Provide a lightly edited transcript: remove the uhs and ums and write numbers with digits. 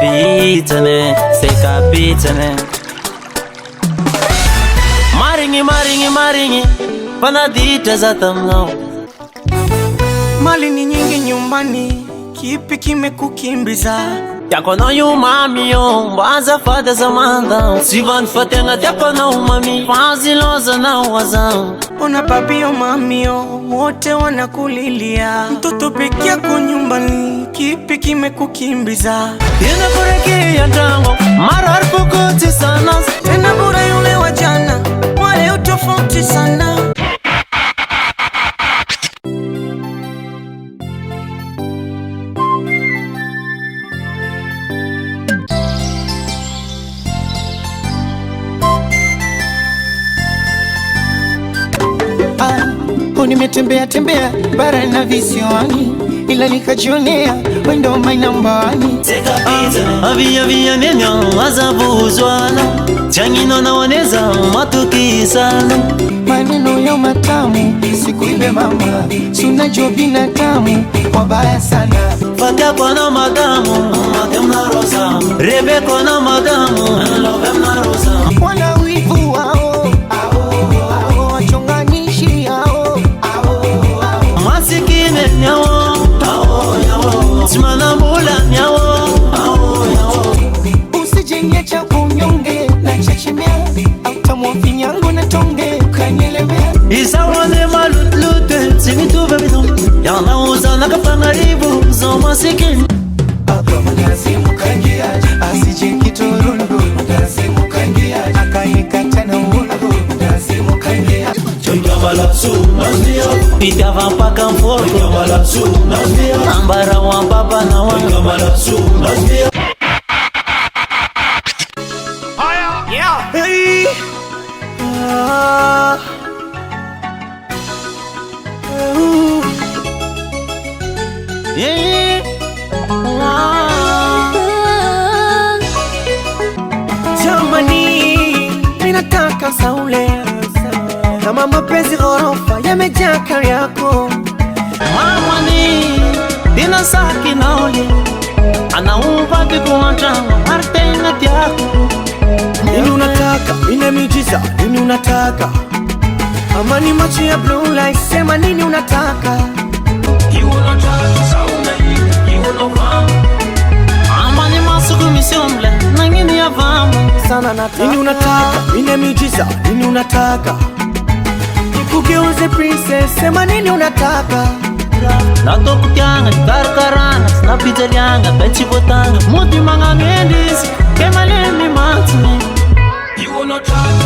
kapitane, se kapitane. Maringi, panadita za tamnao. Mali ni nyingi nyumbani, kipi kimekukimbiza? Yako na umami yo, mbaza fada za manda. Sivan fatenga yako na umami, fazi loza na wazao. Ona babio mamio, wote wanakulilia. Mtoto peke yako nyumbani, kipi kimekukimbiza? Yena kureki ya tango, marar pukuti sana. Tena bora yule wa jana, wale utofauti sana. Nimetembea bara na visiwani, ila nikajionea wendo my number one. Avia nenya wazabuzwana, changino na waneza matukisana. Maneno ya matamu sikuibe mama, sunajua binadamu wabaya sana. Fatia kwa na madamu, matem na rosa. Rebe kwa na madamu, love na rosa. Wana wivu wao, wachonganishi hao. Masikine nyawo, simana mula nyawo. Usijenge cha kunyonge na chechemea, autamwa finyango na tonge ukanyelewea. Isa wane malutlute, sinitu bebido. Yana uza nakapangaribu, zo masikine. Mkazi mkangia, asije kiturundu. Mkazi mkangia, akaikata na uungu. Mkazi mkangia, Pita vampaka mfoko, ambara wa baba na wanga. Hey. Jamani, minataka saule kama mapenzi ghorofa yamejaa kari yako. Mama ni dina saki nauli, anaumba kikuwanja artenga tiako. Nini unataka? Nina miujiza. Nini unataka? Amani macho ya blue light, sema nini unataka? Amani masuku misiomble, nangini ya vamu Sana nataka. Nini unataka? Nina miujiza. Nini unataka? Nikugeuze princess, sema nini unataka? Nato kutyanga, karkarana, snapitalianga, pechipotanga. Muti manga ngendisi, kemalemi matine. You wanna try?